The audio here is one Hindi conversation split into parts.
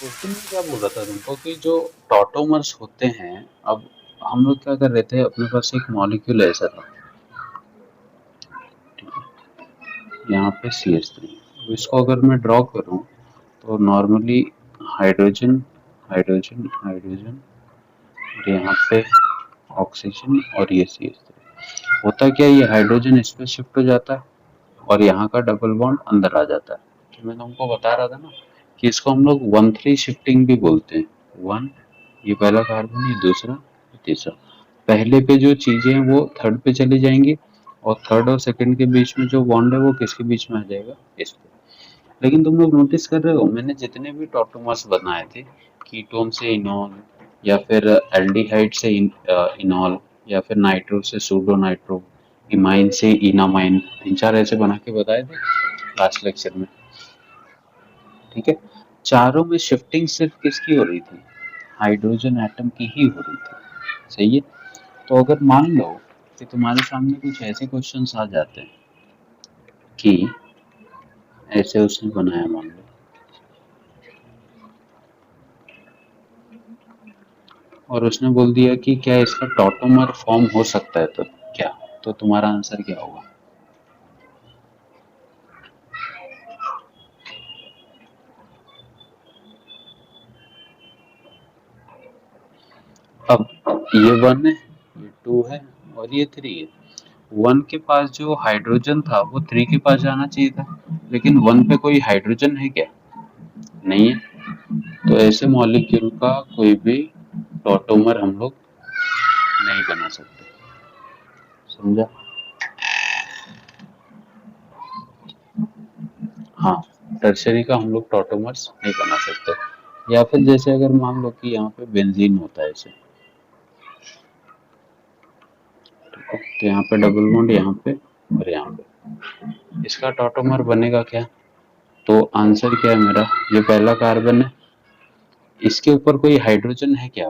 उस दिन मैं क्या बोल रहा था तुमको कि जो टॉटोमर्स होते हैं, अब हम लोग क्या कर रहे थे, अपने पास एक मॉलिक्यूल ऐसा था, यहाँ पे CH3। अब इसको अगर मैं ड्रॉ करूँ तो नॉर्मली हाइड्रोजन हाइड्रोजन हाइड्रोजन और यहाँ पे ऑक्सीजन और ये CH3। होता क्या है, ये हाइड्रोजन इस पे शिफ्ट हो जाता है और यहाँ का डबल बॉन्ड अंदर आ जाता है। तो मैं तुमको बता रहा था ना कि इसको हम लोग 1,3 शिफ्टिंग भी बोलते हैं। वन, ये पहला कार्बन, ये दूसरा, ये तीसरा। पहले पे जो चीजें हैं वो थर्ड पे चली जाएंगी और थर्ड और सेकंड के बीच में जो बॉन्ड है वो किसके बीच में आ जाएगा, इस पे। लेकिन तुम लोग नोटिस कर रहे हो, मैंने जितने भी टॉटोमर्स बनाए थे, कीटोन से इनॉल या फिर एल्डिहाइड से इनॉल या फिर नाइट्रो से सूडो नाइट्रो, इमाइन से इनामाइन, तीन चार ऐसे बना के बताए थे लास्ट लेक्चर में। ठीक है, चारों में शिफ्टिंग सिर्फ किसकी हो रही थी, हाइड्रोजन एटम की ही हो रही थी। सही है। तो अगर मान लो कि तुम्हारे सामने कुछ ऐसे क्वेश्चंस आ जाते हैं कि ऐसे उसने बनाया, मान लो, और उसने बोल दिया कि क्या इसका टॉटोमर फॉर्म हो सकता है, तो क्या, तो तुम्हारा आंसर क्या होगा? अब ये वन है, ये टू है और ये थ्री है। वन के पास जो हाइड्रोजन था वो थ्री के पास जाना चाहिए था, लेकिन वन पे कोई हाइड्रोजन है क्या? नहीं है। तो ऐसे मॉलिक्यूल का कोई भी टॉटोमर हम लोग नहीं बना सकते। समझा? हाँ, टर्शरी का हम लोग टॉटोमर्स नहीं बना सकते। या फिर जैसे अगर मान लो कि यहाँ पे बेंजीन होता है ऐसे, ठीक है, तो यहाँ पे डबल बॉन्ड, यहाँ पे और यहाँ पे, इसका टॉटोमर बनेगा क्या? तो आंसर क्या है मेरा, जो पहला कार्बन है इसके ऊपर कोई हाइड्रोजन है क्या?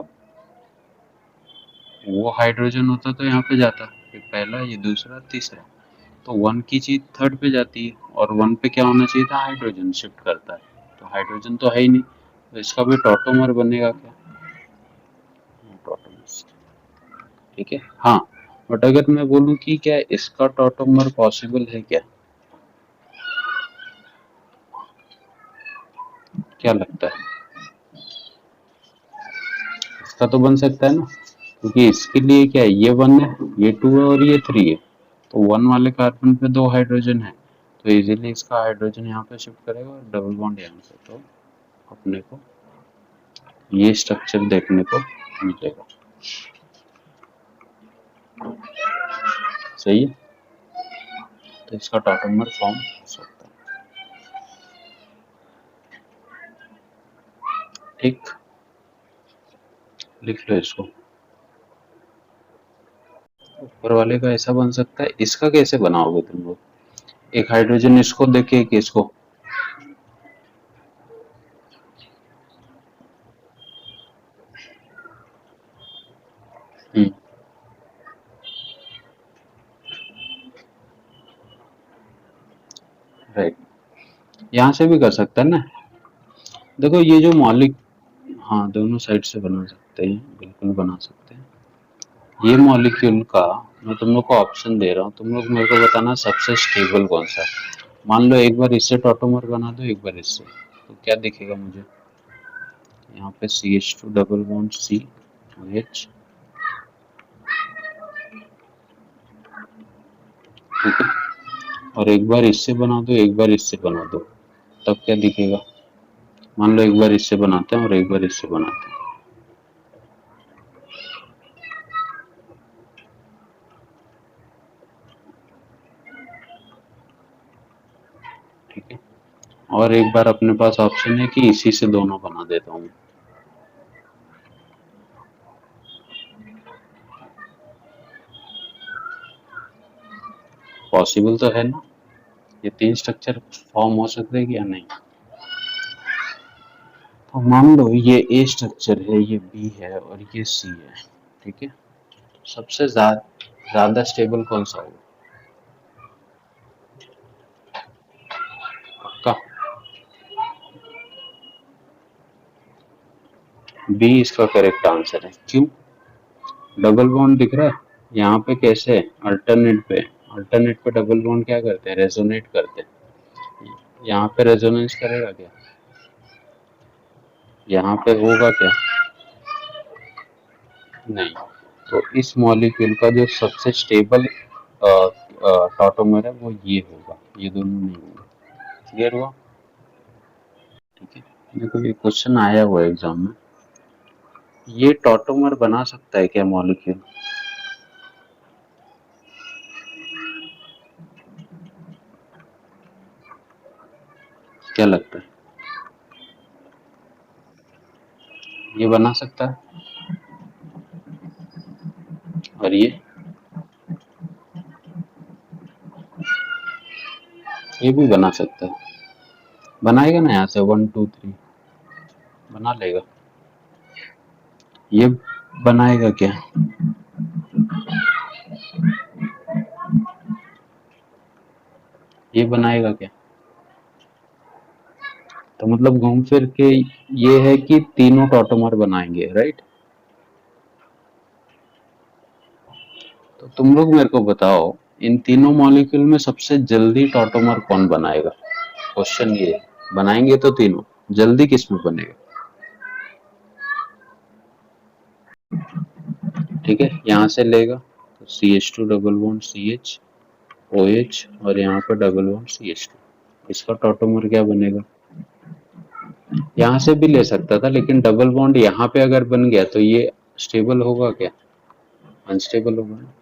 वो हाइड्रोजन होता तो यहाँ पे जाता, ये पहला, ये दूसरा, तीसरा। तो वन की चीज थर्ड पे जाती है और वन पे क्या होना चाहिए था, हाइड्रोजन शिफ्ट करता है। तो हाइड्रोजन तो है ही नहीं, तो इसका भी टॉटोमर बनेगा क्या? टॉटोमर। ठीक है, हाँ। बट अगर मैं बोलूँ कि क्या इसका टॉटोमर पॉसिबल है क्या, क्या लगता है? इसका तो बन सकता है ना, क्योंकि इसके लिए क्या है, ये वन है, ये टू है और ये थ्री है। तो वन वाले कार्बन पे दो हाइड्रोजन है, तो इजीली इसका हाइड्रोजन यहाँ पे शिफ्ट करेगा और डबल बॉन्ड यहाँ पे, तो अपने को ये स्ट्रक्चर देखने को मिलेगा। सही है, तो इसका टॉटोमर फॉर्म हो सकता है। ठीक, लिख लो इसको। ऊपर वाले का ऐसा बन सकता है, इसका कैसे बनाओगे तुम लोग? एक हाइड्रोजन इसको देके एक इसको। हम्म, राइट, यहाँ से भी कर सकता है ना। देखो ये जो मौलिक, हाँ दोनों साइड से बना सकते हैं, बिल्कुल बना सकते हैं। ये मॉलिक्यूल का मैं तुम लोग को ऑप्शन दे रहा हूँ, तुम लोग मेरे को बताना सबसे स्टेबल कौन सा है। मान लो एक बार इससे टॉटोमर बना दो, एक बार इससे, तो क्या दिखेगा मुझे? यहाँ पे CH2 डबल बॉन्ड COH। ठीक है, और एक बार इससे बना दो, एक बार इससे बना दो, तब क्या दिखेगा? मान लो एक बार इससे बनाते हैं और एक बार इससे बनाते हैं। ठीक है, और एक बार अपने पास ऑप्शन है कि इसी से दोनों बना देता हूँ। पॉसिबल तो है ना, ये तीन स्ट्रक्चर फॉर्म हो सकते हैं या नहीं? तो मान लो ये ए स्ट्रक्चर है, ये बी है और ये सी है। ठीक है, सबसे ज्यादा स्टेबल कौन सा होगा? पक्का? बी इसका करेक्ट आंसर है। क्यों? डबल बॉन्ड दिख रहा है यहाँ पे, कैसे अल्टरनेट पे डबल बॉन्ड क्या करते हैं, रेजोनेट करते हैं। यहाँ पे रेजोनेंस करेगा क्या, यहाँ पे होगा क्या, नहीं। तो इस मॉलिक्यूल का जो सबसे स्टेबल टॉटोमर है वो ये होगा, ये दोनों नहीं होंगे। क्लियर हुआ? ठीक है। देखो ये क्वेश्चन आया हुआ है एग्जाम में, ये टॉटोमर बना सकता है क्या मॉलिक्यूल? क्या लगता है, ये बना सकता है? और ये भी बना सकता है। बनाएगा ना, यहाँ से 1 2 3 बना लेगा। ये बनाएगा क्या, ये बनाएगा क्या? तो मतलब घूम फिर के ये है कि तीनों टॉटोमर बनाएंगे, राइट? तो तुम लोग मेरे को बताओ, इन तीनों मॉलिक्यूल में सबसे जल्दी टॉटोमर कौन बनाएगा? क्वेश्चन ये है। बनाएंगे तो तीनों, जल्दी किसमें बनेगा? ठीक है, यहाँ से लेगा तो CH2 double bond CH OH और यहाँ पर डबल बॉन्ड CH2, इसका टॉटोमर क्या बनेगा? यहाँ से भी ले सकता था, लेकिन डबल बॉन्ड यहाँ पे अगर बन गया तो ये स्टेबल होगा क्या, अनस्टेबल होगा ना।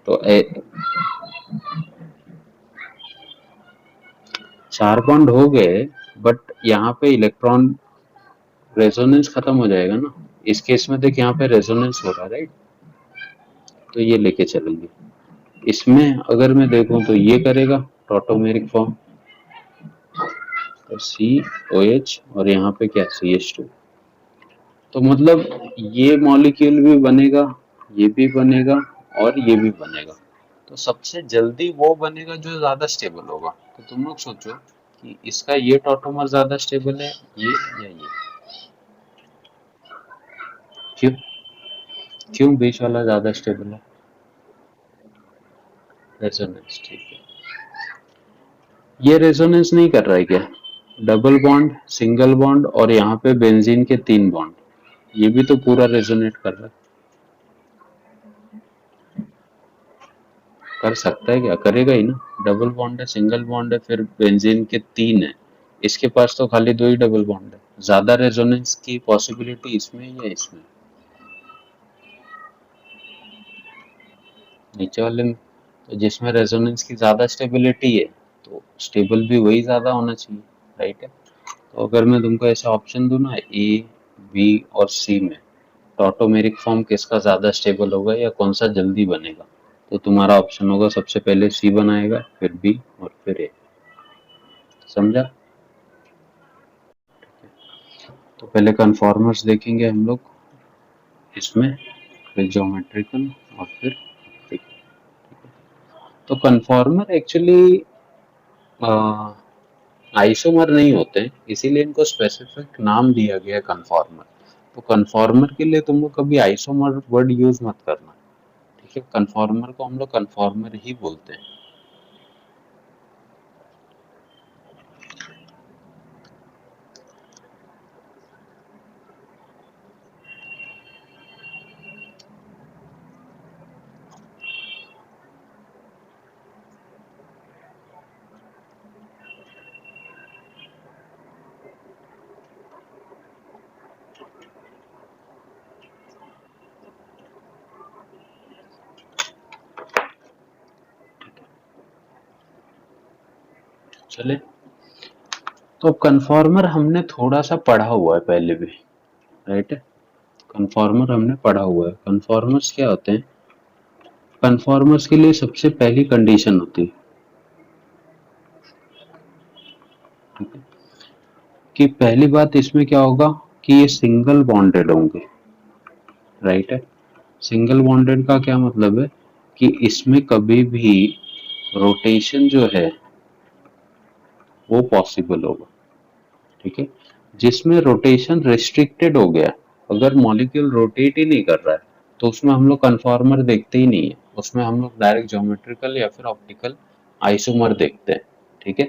तो 4 बॉन्ड हो गए, बट यहाँ पे इलेक्ट्रॉन रेजोनेंस खत्म हो जाएगा ना। इस केस में देख यहाँ पे रेजोनेंस हो रहा है, राइट? तो ये लेके चलेंगे। इसमें अगर मैं देखूं तो ये करेगा टॉटोमेरिक फॉर्म, तो COH और यहाँ पे क्या CH2। तो मतलब ये मॉलिक्यूल भी बनेगा, ये भी बनेगा और ये भी बनेगा। तो सबसे जल्दी वो बनेगा जो ज्यादा स्टेबल होगा। तो तुम लोग सोचो कि इसका ये टॉटोमर ज्यादा स्टेबल है, ये या ये? क्यों? क्यों बीच वाला ज्यादा स्टेबल है? रेजोनेंस, ठीक है। ये रेजोनेंस नहीं कर रहा है क्या, डबल बॉन्ड, सिंगल बॉन्ड और यहाँ पे बेंजीन के 3 बॉन्ड, ये भी तो पूरा रेजोनेट कर रहा है। कर सकता है क्या, करेगा ही ना। डबल बॉन्ड है, सिंगल बॉन्ड है, फिर बेंजीन के 3 है, इसके पास तो खाली 2 ही डबल बॉन्ड है। ज्यादा रेजोनेंस की पॉसिबिलिटी इसमें या इसमें? नीचे वाले में। तो जिसमें रेजोनेंस की ज्यादा स्टेबिलिटी है तो स्टेबल भी वही ज्यादा होना चाहिए, राइट है? तो अगर मैं तुमको ऐसा ऑप्शन दूं ना, A B और C में टॉटोमेरिक फॉर्म किसका ज्यादा स्टेबल होगा या कौन सा जल्दी बनेगा, तो तुम्हारा ऑप्शन होगा सबसे पहले C बनाएगा, फिर B और फिर A। समझा? तो पहले कन्फॉर्मर्स देखेंगे हम लोग इसमें, फिर ज्योमेट्रिकल और फिर ऑप्टिकल। तो कन्फॉर्मर एक्चुअली आइसोमर नहीं होते हैं, इसीलिए इनको स्पेसिफिक नाम दिया गया है कन्फॉर्मर। तो कन्फॉर्मर के लिए तुम लोग कभी आइसोमर वर्ड यूज मत करना, ठीक है? कन्फॉर्मर को हम लोग कन्फॉर्मर ही बोलते हैं। चले, तो अब कन्फॉर्मर हमने थोड़ा सा पढ़ा हुआ है पहले भी, राइट है? कन्फॉर्मर हमने पढ़ा हुआ है। कन्फॉर्मर्स क्या होते हैं? कन्फॉर्मर्स के लिए सबसे पहली कंडीशन होती है, ठीक है, कि पहली बात इसमें क्या होगा कि ये सिंगल बॉन्डेड होंगे, राइट है? सिंगल बॉन्डेड का क्या मतलब है कि इसमें कभी भी रोटेशन जो है वो पॉसिबल होगा, ठीक है? जिसमें रोटेशन रिस्ट्रिक्टेड हो गया। अगर मॉलिक्यूल रोटेट ही नहीं कर रहा है तो उसमें हम लोग कन्फॉर्मर देखते ही नहीं है, उसमें हम लोग डायरेक्ट ज्योमेट्रिकल या फिर ऑप्टिकल आइसोमर देखते हैं। ठीक है,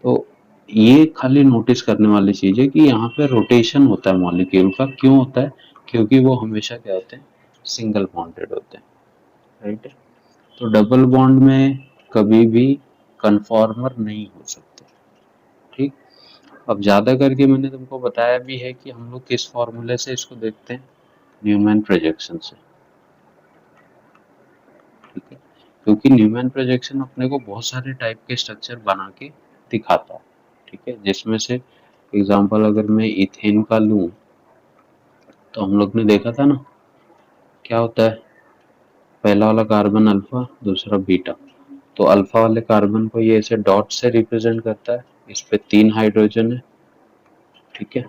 तो ये खाली नोटिस करने वाली चीज है कि यहाँ पे रोटेशन होता है मॉलिक्यूल का। क्यों होता है? क्योंकि वो हमेशा क्या होते हैं, सिंगल बॉन्डेड होते हैं। राइट, तो डबल बॉन्ड में कभी भी कन्फॉर्मर नहीं हो सकते। ठीक, अब ज्यादा करके मैंने तुमको बताया भी है कि हम लोग किस फॉर्मूले से इसको देखते हैं, न्यूमैन प्रोजेक्शन से। ठीक है, क्योंकि न्यूमैन प्रोजेक्शन अपने को बहुत सारे टाइप के स्ट्रक्चर बना के दिखाता है। ठीक है, जिसमें से एग्जांपल अगर मैं इथेन का लूं तो हम लोग ने देखा था ना क्या होता है, पहला वाला कार्बन अल्फा, दूसरा बीटा। तो अल्फा वाले कार्बन को ये ऐसे डॉट से रिप्रेजेंट करता है, इस पे 3 हाइड्रोजन है। ठीक है,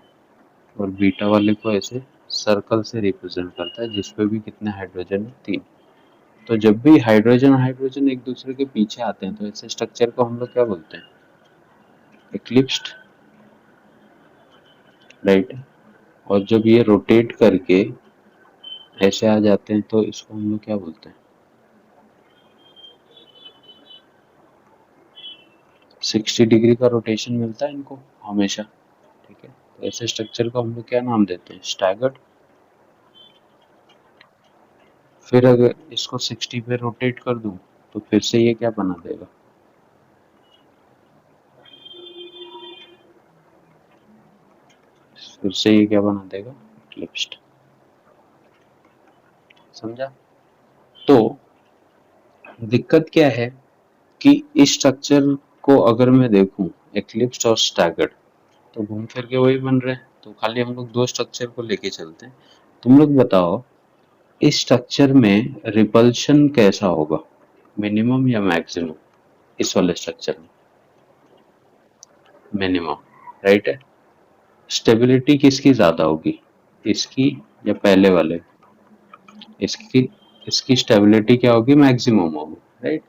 और बीटा वाले को ऐसे सर्कल से रिप्रेजेंट करता है जिसपे भी कितने हाइड्रोजन है, 3। तो जब भी हाइड्रोजन हाइड्रोजन एक दूसरे के पीछे आते हैं तो ऐसे स्ट्रक्चर को हम लोग क्या बोलते हैं, इक्लिप्स्ड। राइट, और जब ये रोटेट करके ऐसे आ जाते हैं तो इसको हम लोग क्या बोलते हैं, 60 डिग्री का रोटेशन मिलता है इनको हमेशा। ठीक है, तो ऐसे स्ट्रक्चर को हम लोग क्या नाम देते हैं, स्टैगर्ड। फिर अगर इसको 60 पे रोटेट कर दूं तो फिर से ये क्या बना देगा, फिर से ये क्या बना देगा, इक्लिप्स्ड। समझा? तो दिक्कत क्या है कि इस स्ट्रक्चर को अगर मैं देखूं, एक्लिप्स्ड और स्टैगर्ड, तो घूम फिर के वही बन रहे हैं। तो खाली हम लोग दो स्ट्रक्चर को लेके चलते हैं। तुम लोग बताओ इस स्ट्रक्चर में रिपल्शन कैसा होगा, मिनिमम या मैक्सिमम? इस वाले स्ट्रक्चर में मिनिमम, राइट है। स्टेबिलिटी किसकी ज्यादा होगी, इसकी या पहले वाले? इसकी, इसकी स्टेबिलिटी क्या होगी, मैक्सिमम होगी। राइट,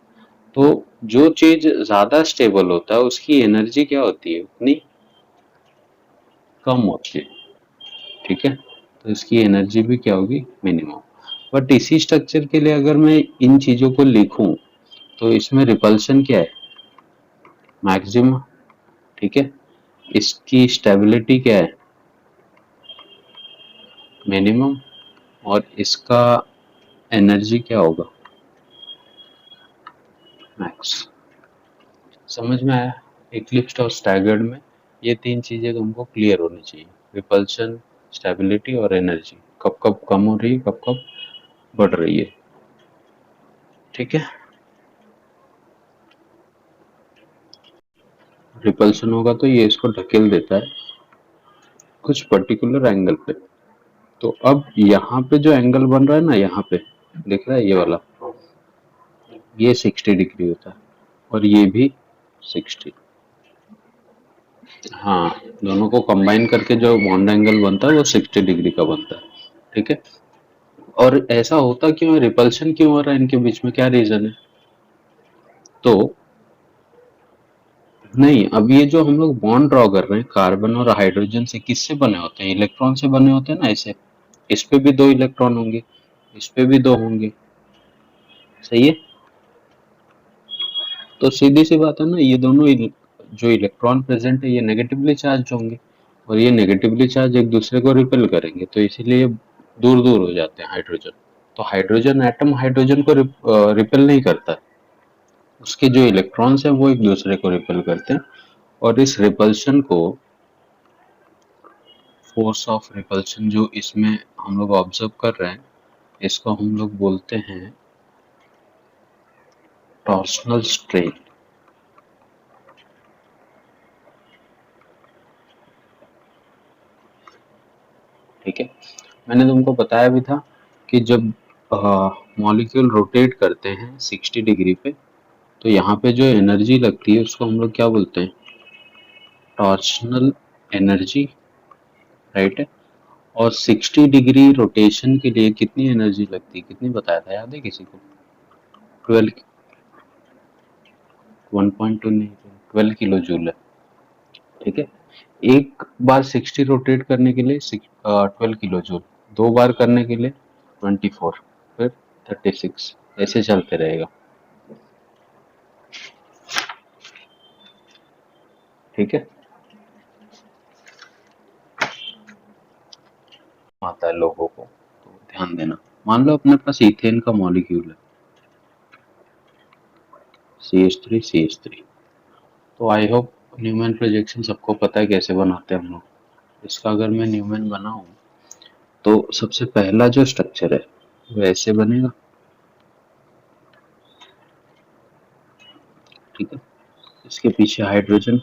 तो जो चीज ज्यादा स्टेबल होता है उसकी एनर्जी क्या होती है, उतनी कम होती है। ठीक है, तो इसकी एनर्जी भी क्या होगी, मिनिमम। बट इसी स्ट्रक्चर के लिए अगर मैं इन चीजों को लिखूं तो इसमें रिपल्शन क्या है, मैक्सिमम। ठीक है, इसकी स्टेबिलिटी क्या है, मिनिमम, और इसका एनर्जी क्या होगा, मैक्स। समझ में आया? इक्लिप्स्ड और स्टैगर्ड में ये तीन चीजें तुमको क्लियर होनी चाहिए, रिपल्शन, स्टेबिलिटी और एनर्जी, कब कब कम हो रही है, कब कब बढ़ रही है। ठीक है, रिपल्शन होगा तो ये इसको ढकेल देता है कुछ पर्टिकुलर एंगल पे। तो अब यहाँ पे जो एंगल बन रहा है ना, यहाँ पे दिख रहा है ये वाला, ये 60 डिग्री होता है और ये भी 60। हाँ, दोनों को कंबाइन करके जो बॉन्ड एंगल बनता है वो 60 डिग्री का बनता है। ठीक है, और ऐसा होता क्यों है, रिपल्शन क्यों हो रहा है इनके बीच में, क्या रीजन है? तो नहीं, अब ये जो हम लोग बॉन्ड ड्रॉ कर रहे हैं कार्बन और हाइड्रोजन से, किससे बने होते हैं, इलेक्ट्रॉन से बने होते हैं ना ऐसे। इस पे भी दो इलेक्ट्रॉन होंगे, इस पे भी दो होंगे। सही है, तो सीधी सी बात है ना, ये दोनों जो इलेक्ट्रॉन प्रेजेंट है ये नेगेटिवली चार्ज होंगे और ये नेगेटिवली चार्ज एक दूसरे को रिपेल करेंगे, तो इसीलिए दूर दूर हो जाते हैं हाइड्रोजन। तो हाइड्रोजन एटम हाइड्रोजन को रिपेल नहीं करता, उसके जो इलेक्ट्रॉन्स हैं वो एक दूसरे को रिपेल करते हैं। और इस रिपल्शन को, फोर्स ऑफ रिपल्शन जो इसमें हम लोग ऑब्जर्व कर रहे हैं, इसको हम लोग बोलते हैं टॉर्सनल स्ट्रेन। ठीक है, मैंने तुमको बताया भी था कि जब मॉलिक्यूल रोटेट करते हैं 60 डिग्री पे तो यहाँ पे जो एनर्जी लगती है उसको हम लोग क्या बोलते हैं, टॉर्सनल एनर्जी। राइट है, और 60 डिग्री रोटेशन के लिए कितनी एनर्जी लगती है, कितनी बताया था, याद है किसी को? 12, 1.2 नहीं, 12 किलो जूल है। ठीक है, एक बार 60 रोटेट करने के लिए 12 किलो जूल, दो बार करने के लिए 24, फिर 36, ऐसे चलते रहेगा। ठीक है, आता है लोगों को, तो ध्यान देना। मान लो अपने पास इथेन का मॉलिक्यूल है CH3 तो आई होप न्यूमैन प्रोजेक्शन सबको पता है कैसे बनाते हैं हम लोग। इसका अगर मैं न्यूमैन बनाऊं तो सबसे पहला जो स्ट्रक्चर है वो ऐसे बनेगा। ठीक है, इसके पीछे हाइड्रोजन,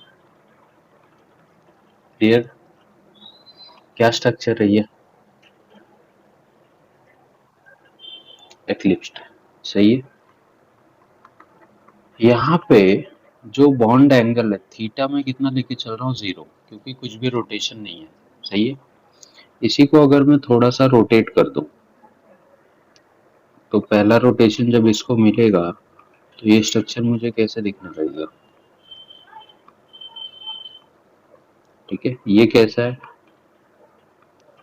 क्लियर। क्या स्ट्रक्चर है ये? एक्लिप्स्ड, सही है। यहाँ पे जो बॉन्ड एंगल है थीटा में कितना लेके चल रहा हूँ, 0, क्योंकि कुछ भी रोटेशन नहीं है। सही है। इसी को अगर मैं थोड़ा सा रोटेट कर दूं तो पहला रोटेशन जब इसको मिलेगा तो ये स्ट्रक्चर मुझे कैसे दिखने लगेगा? ठीक है, ये कैसा है?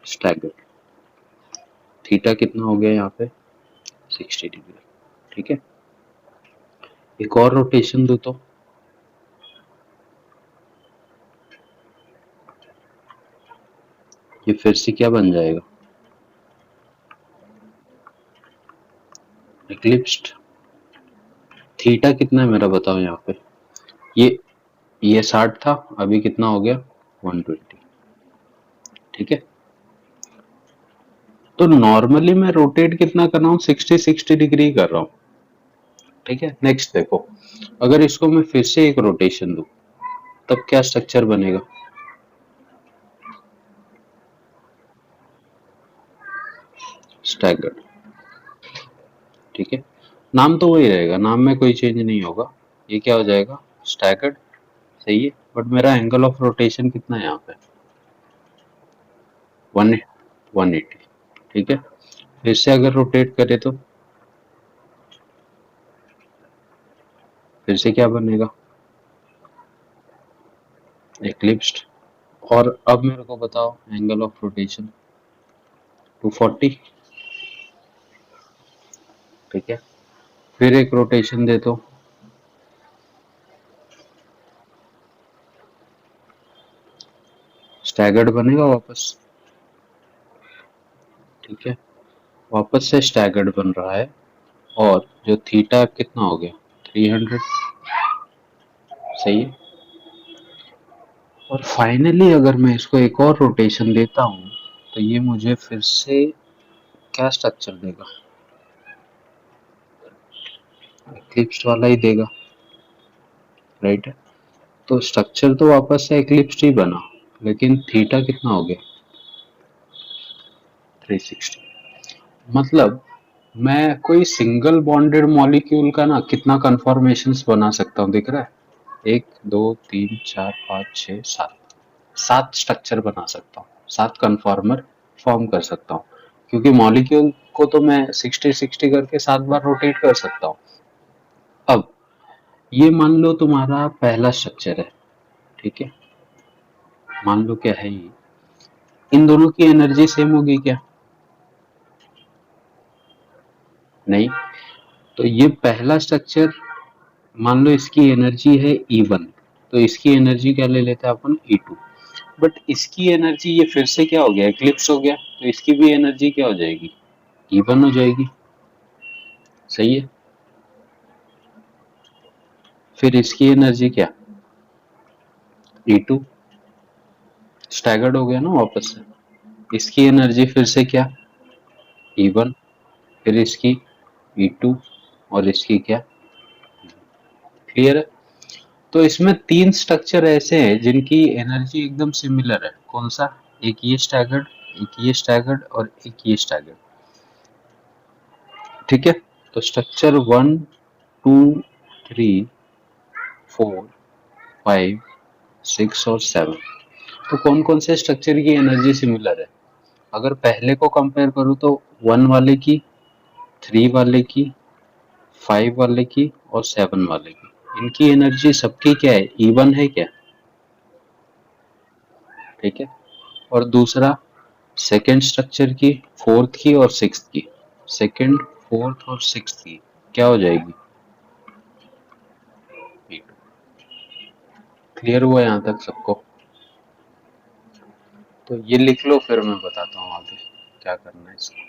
स्टैगर्ड। थीटा कितना हो गया यहाँ पे? 60 डिग्री। ठीक है, एक और रोटेशन दो तो ये फिर से क्या बन जाएगा? इक्लिप्स्ड। थीटा कितना है मेरा बताओ यहाँ पे? ये ये 60 था, अभी कितना हो गया? 120। ठीक है, तो नॉर्मली मैं रोटेट कितना कर रहा हूँ? 60 डिग्री कर रहा हूँ। ठीक है, नेक्स्ट देखो, अगर इसको मैं फिर से एक रोटेशन दूं तब क्या स्ट्रक्चर बनेगा? स्टैगर्ड। ठीक है, नाम तो वही रहेगा, नाम में कोई चेंज नहीं होगा। ये क्या हो जाएगा? स्टैगर्ड। सही है, बट मेरा एंगल ऑफ रोटेशन कितना है यहाँ पे? 180। ठीक है, फिर से अगर रोटेट करे तो फिर से क्या बनेगा? एक्लिप्स्ड। और अब मेरे को बताओ एंगल ऑफ रोटेशन 240। ठीक है, फिर एक रोटेशन दे तो स्टैगर्ड बनेगा वापस। ठीक है, वापस से स्टैगर्ड बन रहा है, और जो थीटा कितना हो गया? 300। सही है, और फाइनली अगर मैं इसको एक और रोटेशन देता हूँ तो ये मुझे फिर से क्या स्ट्रक्चर देगा? एक्लिप्स्ड वाला ही देगा, राइट है। तो स्ट्रक्चर तो वापस से एक्लिप्स्ड ही बना, लेकिन थीटा कितना हो गया? 360। मतलब मैं कोई सिंगल बॉन्डेड मॉलिक्यूल का ना कितना कन्फॉर्मेशंस बना सकता हूँ, दिख रहा है? 1 2 3 4 5 6 7, 7 स्ट्रक्चर बना सकता हूँ, 7 कन्फॉर्मर फॉर्म कर सकता हूँ, क्योंकि मॉलिक्यूल को तो मैं 60 करके 7 बार रोटेट कर सकता हूँ। अब ये मान लो तुम्हारा पहला स्ट्रक्चर है। ठीक है, मान लो क्या है ये, इन दोनों की एनर्जी सेम होगी क्या? नहीं। तो ये पहला स्ट्रक्चर, मान लो इसकी एनर्जी है E1, तो इसकी एनर्जी क्या ले लेते हैं अपन? E2। बट इसकी एनर्जी ये फिर से क्या हो गया? एक्लिप्स हो गया, तो इसकी भी एनर्जी क्या हो जाएगी? E1 हो जाएगी। सही है, फिर इसकी एनर्जी क्या? E2। स्टैगर्ड हो गया ना वापस से। इसकी एनर्जी फिर से क्या? E1, फिर इसकी E2, और इसकी क्या? क्लियर है। तो इसमें 3 स्ट्रक्चर ऐसे हैं जिनकी एनर्जी एकदम सिमिलर है। कौन सा? एक ये स्टैगर्ड, एक ये स्टैगर्ड, और एक ये स्टैगर्ड। ठीक है, तो स्ट्रक्चर 1 2 3 4 5 6 और 7, तो कौन कौन से स्ट्रक्चर की एनर्जी सिमिलर है? अगर पहले को कंपेयर करूं तो 1 वाले की, 3 वाले की, 5 वाले की, और 7 वाले की, इनकी एनर्जी सबकी क्या है? E1 है क्या? ठीक है। और दूसरा सेकेंड स्ट्रक्चर की, फोर्थ की और सिक्स्थ की, सेकेंड फोर्थ और सिक्स्थ की क्या हो जाएगी, क्लियर हुआ यहाँ तक सबको? तो ये लिख लो, फिर मैं बताता हूँ आगे क्या करना है इसका।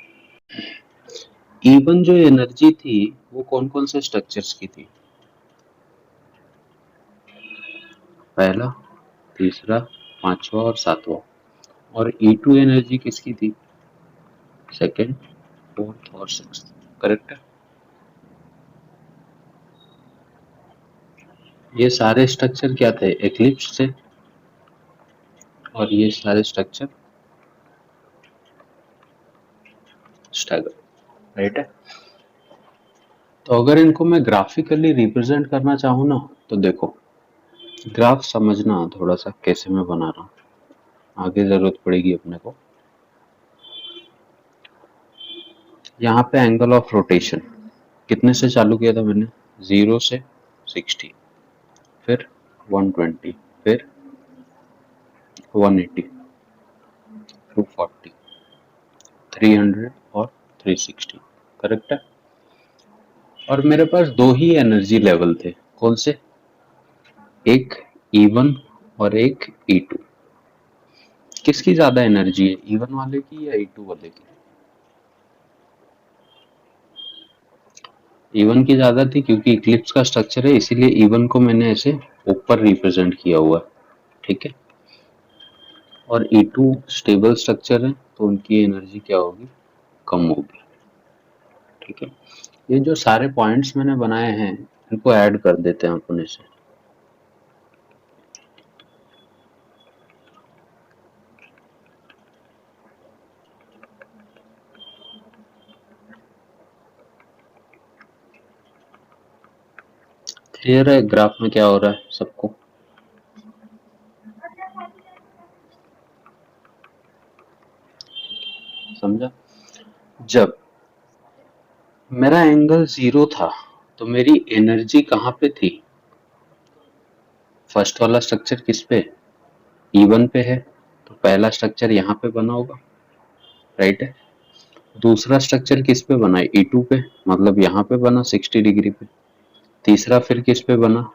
इवन जो एनर्जी थी वो कौन कौन से स्ट्रक्चर्स की थी, पहला, तीसरा, पांचवा और सातवां। और E2 एनर्जी किसकी थी, सेकेंड, फोर्थ और सिक्स्थ, करेक्ट है। ये सारे स्ट्रक्चर क्या थे, एक्लिप्स थे, और ये सारे स्ट्रक्चर स्टैगर, राइट है। तो अगर इनको मैं ग्राफिकली रिप्रेजेंट करना चाहूँ ना, तो देखो ग्राफ समझना थोड़ा सा कैसे मैं बना रहा हूँ, आगे जरूरत पड़ेगी अपने को। यहाँ पे एंगल ऑफ रोटेशन कितने से चालू किया था मैंने, 0 से 60, फिर 120, फिर 180, 240, 300 और 360, करेक्ट है। और मेरे पास दो ही एनर्जी लेवल थे, कौन से, एक E1 और एक E2। किसकी ज्यादा एनर्जी है, E1 वाले की या E2 वाले की, E1 की ज्यादा थी, क्योंकि इक्लिप्स का स्ट्रक्चर है इसीलिए E1 को मैंने ऐसे ऊपर रिप्रेजेंट किया हुआ, ठीक है। और E2 स्टेबल स्ट्रक्चर है तो उनकी एनर्जी क्या होगी, कम होगी, ठीक है। ये जो सारे पॉइंट्स मैंने बनाए हैं इनको ऐड कर देते हैं अपने से, क्लियर है ग्राफ में क्या हो रहा है सबको। समझा। जब मेरा एंगल 0 था तो मेरी एनर्जी कहाँ पे थी, फर्स्ट वाला स्ट्रक्चर किस पे, E1 पे है, तो पहला स्ट्रक्चर यहाँ पे बना होगा, राइट है। दूसरा स्ट्रक्चर किस पे बना है, E2 पे, मतलब यहाँ पे बना 60 डिग्री पे। तीसरा फिर किस पे बना,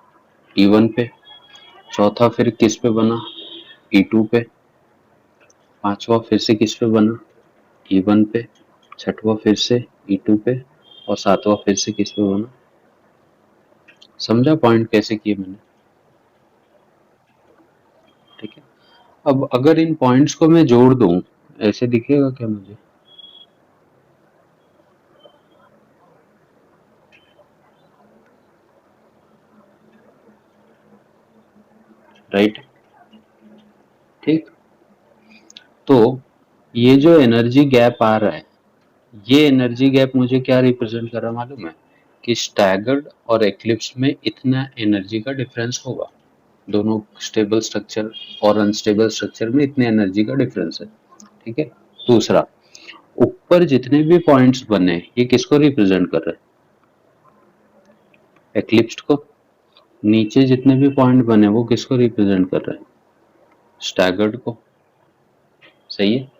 E1 पे। चौथा फिर किस पे बना, E2 पे। पांचवा फिर से किस पे बना, E1 पे। छठवा फिर से E2 पे। और सातवां फिर से किस पे बना, समझा पॉइंट कैसे किए मैंने, ठीक है। अब अगर इन पॉइंट्स को मैं जोड़ दूं, ऐसे दिखेगा क्या मुझे, राइट, ठीक। तो ये जो एनर्जी गैप आ रहा है, ये एनर्जी गैप मुझे क्या रिप्रेजेंट कर रहा है मालूम है, कि स्टैगर्ड और एक्लिप्स में इतना एनर्जी का डिफरेंस होगा, दोनों स्टेबल स्ट्रक्चर और अनस्टेबल स्ट्रक्चर में इतने एनर्जी का डिफरेंस है, ठीक है। दूसरा, ऊपर जितने भी पॉइंट्स बने ये किसको रिप्रेजेंट कर रहे हैं, एक्लिप्स को। नीचे जितने भी पॉइंट बने वो किसको रिप्रेजेंट कर रहे हैं, स्टैगर्ड को, सही है।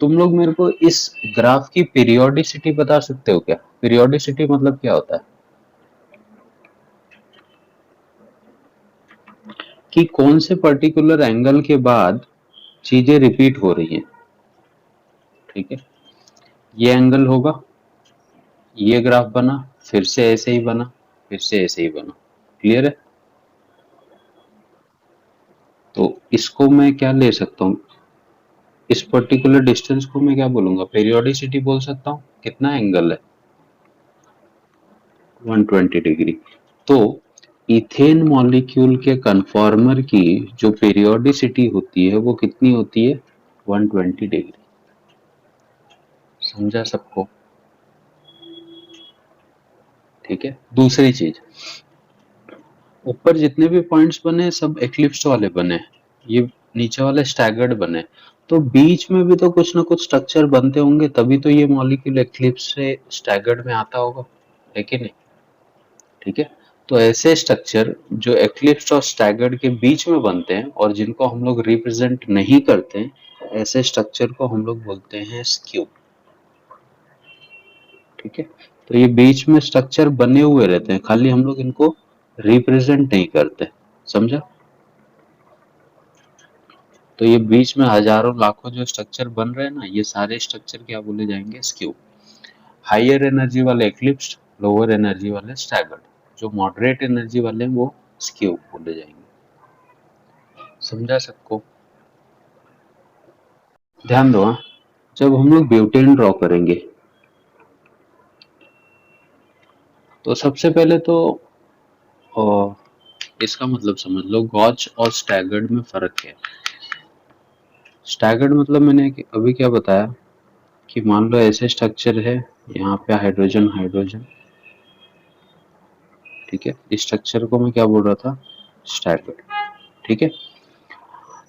तुम लोग मेरे को इस ग्राफ की पीरियोडिसिटी बता सकते हो क्या, पीरियोडिसिटी मतलब क्या होता है, कि कौन से पर्टिकुलर एंगल के बाद चीजें रिपीट हो रही हैं, ठीक है। ये एंगल होगा, ये ग्राफ बना, फिर से ऐसे ही बना, फिर से ऐसे ही बना, क्लियर है। तो इसको मैं क्या ले सकता हूँ, इस पर्टिकुलर डिस्टेंस को मैं क्या बोलूंगा, पीरियोडिसिटी बोल सकता हूँ। कितना एंगल है, 120 डिग्री। तो इथेन मॉलिक्यूल के कन्फॉर्मर की जो पीरियोडिसिटी होती है वो कितनी होती है, 120 डिग्री, समझा सबको, ठीक है। दूसरी चीज, ऊपर जितने भी पॉइंट्स बने सब एक्लिप्स वाले बने, ये नीचे वाले स्टैगर्ड बने, तो बीच में भी तो कुछ ना कुछ स्ट्रक्चर बनते होंगे, तभी तो ये मॉलिक्यूल एक्लिप्स से स्टैगर्ड में आता होगा, है कि नहीं, ठीक है। तो ऐसे स्ट्रक्चर जो एक्लिप्स्ड और स्टैगर्ड के बीच में बनते हैं और जिनको हम लोग रिप्रेजेंट नहीं करते हैं, ऐसे स्ट्रक्चर को हम लोग बोलते हैं स्क्यू। ठीक है, तो ये बीच में स्ट्रक्चर बने हुए रहते हैं, खाली हम लोग इनको रिप्रेजेंट नहीं करते। समझा? तो ये बीच में हजारों लाखों जो स्ट्रक्चर बन रहे हैं ना, ये सारे स्ट्रक्चर क्या बोले जाएंगे? स्क्यू। हाइयर एनर्जी वाले एक्लिप्स्ड, लोअर एनर्जी वाले स्टैगर्ड, जो मॉडरेट एनर्जी वाले हैं वो स्क्यू बोले जाएंगे। समझा सबको? ध्यान दो हाँ, जब हम लोग ब्यूटेन ड्रॉ करेंगे तो सबसे पहले तो इसका मतलब समझ लो, गॉच और स्टैगर्ड में फर्क है। स्टैगर्ड मतलब मैंने अभी क्या बताया कि मान लो ऐसे स्ट्रक्चर है, यहाँ पे हाइड्रोजन हाइड्रोजन, ठीक है, इस स्ट्रक्चर को मैं क्या बोल रहा था? स्टैगर्ड। ठीक है,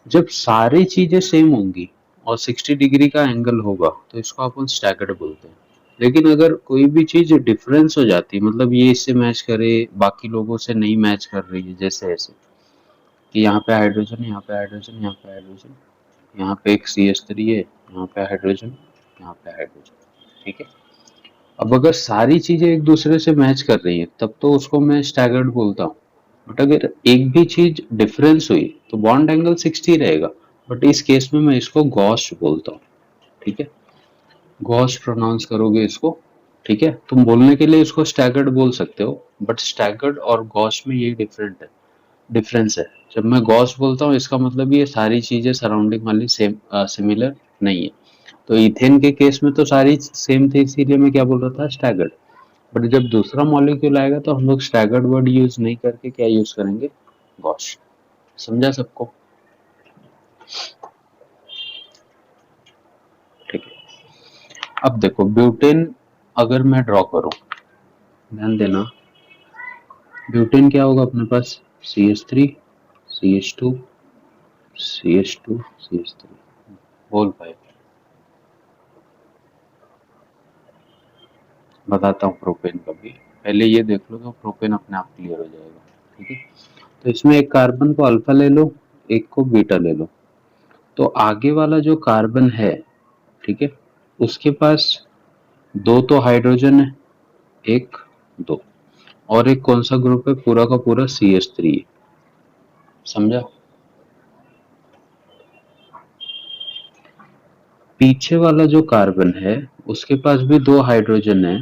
जब सारी चीजें सेम होंगी और 60 डिग्री का एंगल होगा तो इसको अपन स्टैगर्ड बोलते हैं। लेकिन अगर कोई भी चीज डिफरेंस हो जाती है, मतलब ये इससे मैच करे, बाकी लोगों से नहीं मैच कर रही है, जैसे ऐसे कि यहाँ पे हाइड्रोजन, यहाँ पे हाइड्रोजन, यहाँ पे हाइड्रोजन, यहाँ पे एक CH3 है, यहाँ पे हाइड्रोजन, यहाँ पे हाइड्रोजन। ठीक है, अब अगर सारी चीजें एक दूसरे से मैच कर रही है तब तो उसको मैं स्टैगर्ड बोलता हूँ। बट अगर एक भी चीज डिफरेंस हुई तो बॉन्ड एंगल 60 रहेगा। बट इस केस में मैं इसको गॉश बोलता हूँ। ठीक है, गॉश प्रोनाउंस करोगे इसको। ठीक है, तुम बोलने के लिए इसको स्टैगर्ड बोल सकते हो, बट स्टैगर्ड और गॉश में ये डिफरेंस है। जब मैं गॉश बोलता हूँ इसका मतलब ये सारी चीजें सराउंडिंग वाली सेम सिमिलर नहीं है। तो इथेन के केस में तो सारी सेम थी, इसीलिए मैं क्या बोल रहा था? स्टैगर्ड। बट जब दूसरा मॉलिक्यूल आएगा तो हम लोग स्टैगर्ड वर्ड यूज नहीं करके क्या यूज करेंगे? गॉश। समझा सबको? ठीक है, अब देखो ब्यूटेन अगर मैं ड्रॉ करूं, ध्यान देना, ब्यूटेन क्या होगा अपने पास? CH3 CH2 CH2 CH3। बोल पाए? बताता हूँ प्रोपेन का भी, पहले ये देख लो तो प्रोपेन अपने आप क्लियर हो जाएगा। ठीक है, तो इसमें एक कार्बन को अल्फा ले लो, एक को बीटा ले लो। तो आगे वाला जो कार्बन है, ठीक है, उसके पास दो तो हाइड्रोजन है, एक, दो, और एक कौन सा ग्रुप है? पूरा का पूरा CH3 है। समझा? पीछे वाला जो कार्बन है उसके पास भी दो हाइड्रोजन है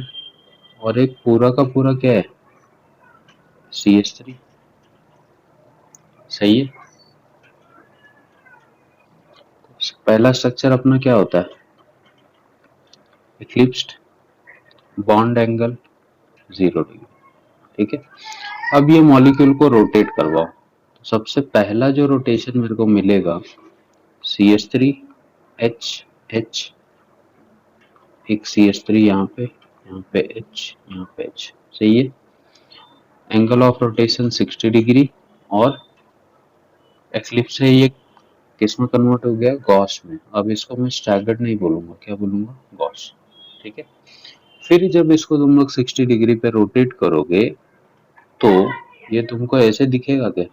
और एक पूरा का पूरा क्या है? CH3। सही है। पहला स्ट्रक्चर अपना क्या होता है? Eclipsed, bond angle 0 degree. ठीक है, अब ये मॉलिक्यूल को रोटेट करवाओ, तो सबसे पहला जो रोटेशन मेरे को मिलेगा, CH3 H H, एक CH3 यहाँ पे, यहाँ पे H, यहाँ पे H। सही है, एंगल ऑफ रोटेशन 60 डिग्री, और एक्लिप्स है ये किस में कन्वर्ट हो गया? गॉस में। अब इसको मैं स्टैगर्ड नहीं बोलूंगा, क्या बोलूंगा? गॉस। ठीक है, फिर जब इसको तुम लोग 60 डिग्री पे रोटेट करोगे तो ये तुमको ऐसे दिखेगा क्या?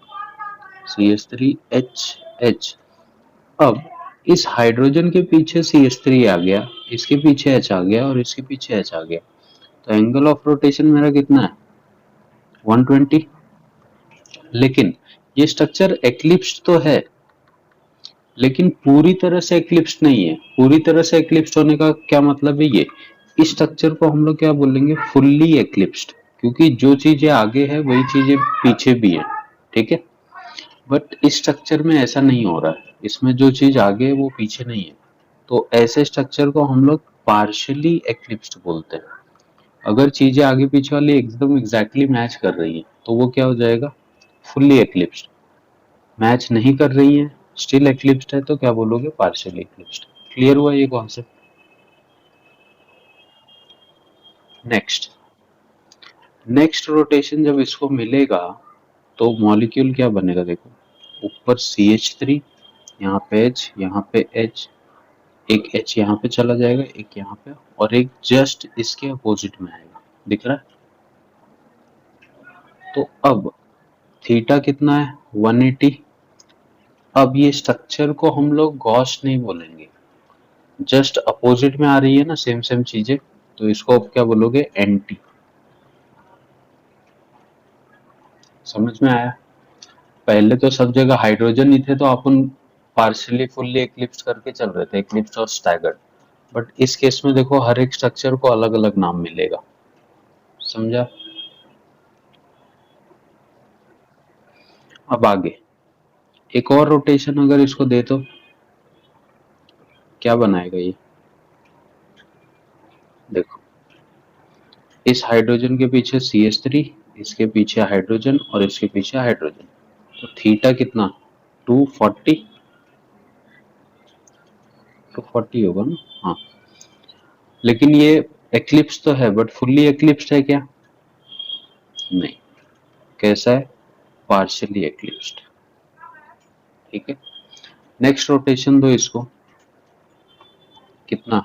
CH3H। अब इस हाइड्रोजन के पीछे CH3 आ गया, इसके पीछे H आ गया और इसके पीछे H आ गया, तो एंगल ऑफ रोटेशन मेरा कितना है? 120। लेकिन ये स्ट्रक्चर एक्लिप्स्ड तो है, लेकिन पूरी तरह से एक्लिप्स्ड नहीं है। पूरी तरह से एक्लिप्स्ड होने का क्या मतलब है? ये इस स्ट्रक्चर को हम लोग क्या बोलेंगे? फुल्ली एक्लिप्स्ड, क्योंकि जो चीजें आगे है वही चीजें पीछे भी है। ठीक है, बट इस स्ट्रक्चर में ऐसा नहीं हो रहा है, इसमें जो चीज आगे है वो पीछे नहीं है। तो ऐसे स्ट्रक्चर को हम लोग पार्शियली एक्लिप्स्ड बोलते हैं। अगर चीजें आगे पीछे वाली एकदम एग्जैक्टली मैच कर रही है तो वो क्या हो जाएगा? फुल्ली एक्लिप्स्ड। मैच नहीं कर रही है, स्टिल एक्लिप्स्ड है, तो क्या बोलोगे? पार्शियली एक्लिप्स्ड। क्लियर हुआ ये कॉन्सेप्ट? नेक्स्ट, नेक्स्ट रोटेशन जब इसको मिलेगा तो मॉलिक्यूल क्या बनेगा? देखो, ऊपर CH3, यहाँ पे H, यहाँ पे H, एक H यहाँ पे चला जाएगा, एक यहाँ पे, और एक जस्ट इसके अपोजिट में आएगा। दिख रहा है? तो अब थीटा कितना है 180। अब ये स्ट्रक्चर को हम लोग गॉस नहीं बोलेंगे, जस्ट अपोजिट में आ रही है ना सेम सेम चीजें, तो इसको अब क्या बोलोगे एंटी। समझ में आया? पहले तो सब जगह हाइड्रोजन ही थे तो अपन पार्शियली फुल्ली एक्लिप्स करके चल रहे थे, एक्लिप्स और स्टैगर्ड। बट इस केस में देखो हर एक स्ट्रक्चर को अलग अलग नाम मिलेगा। समझा? अब आगे एक और रोटेशन अगर इसको दे तो क्या बनाएगा ये? देखो इस हाइड्रोजन के पीछे CH3, इसके पीछे हाइड्रोजन और इसके पीछे हाइड्रोजन, तो थीटा कितना 240, 240 होगा ना? हाँ। लेकिन ये एक्लिप्स तो है बट फुल्ली एक्लिप्स्ड है क्या? नहीं। कैसा है? पार्शियली एक्लिप्स्ड। ठीक है। नेक्स्ट रोटेशन दो इसको, कितना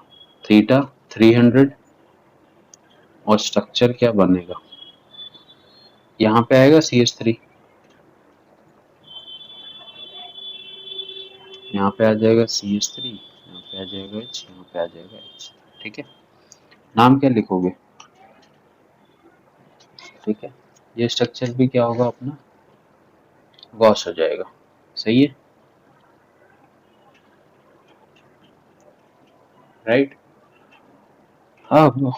थीटा 300, और स्ट्रक्चर क्या बनेगा? यहाँ पे आएगा CH3, यहाँ पे आ जाएगा CH3, यहाँ पे आ जाएगा H, यहाँ पे आ जाएगा H। ठीक है। नाम क्या लिखोगे? ठीक है। ये स्ट्रक्चर भी क्या होगा अपना गॉस हो जाएगा। सही है? राइट। अब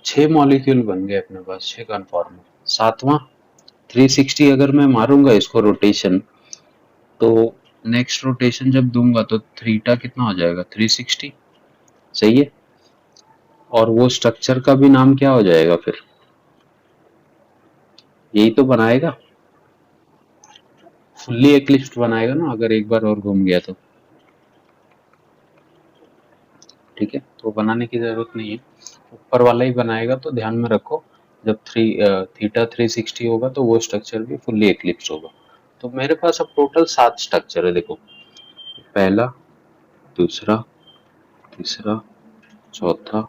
6 मॉलिक्यूल बन गए अपने पास, 6 कन्फॉर्मर। सातवां 360 अगर मैं मारूंगा इसको रोटेशन, तो नेक्स्ट रोटेशन जब दूंगा तो थीटा कितना हो जाएगा 360। सही है। और वो स्ट्रक्चर का भी नाम क्या हो जाएगा फिर? यही तो बनाएगा, फुल्ली एक्लिप्स्ड बनाएगा ना अगर एक बार और घूम गया तो। ठीक है, तो बनाने की जरूरत नहीं है, ऊपर वाला ही बनाएगा। तो ध्यान में रखो जब थीटा 360 होगा तो वो स्ट्रक्चर भी फुल्ली एक्लिप्स होगा। तो मेरे पास अब टोटल 7 स्ट्रक्चर है। देखो पहला, दूसरा, तीसरा, चौथा,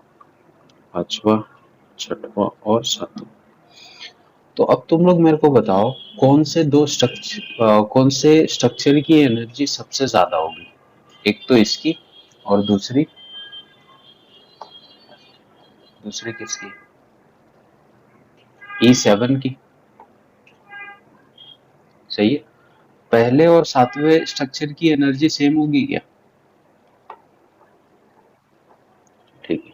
पांचवा, छठवा और सातवां। तो अब तुम लोग मेरे को बताओ कौन से स्ट्रक्चर की एनर्जी सबसे ज्यादा होगी? एक तो इसकी, और दूसरी, दूसरी किसकी? E7 की। सही है। पहले और सातवें स्ट्रक्चर की एनर्जी सेम होगी क्या? ठीक है,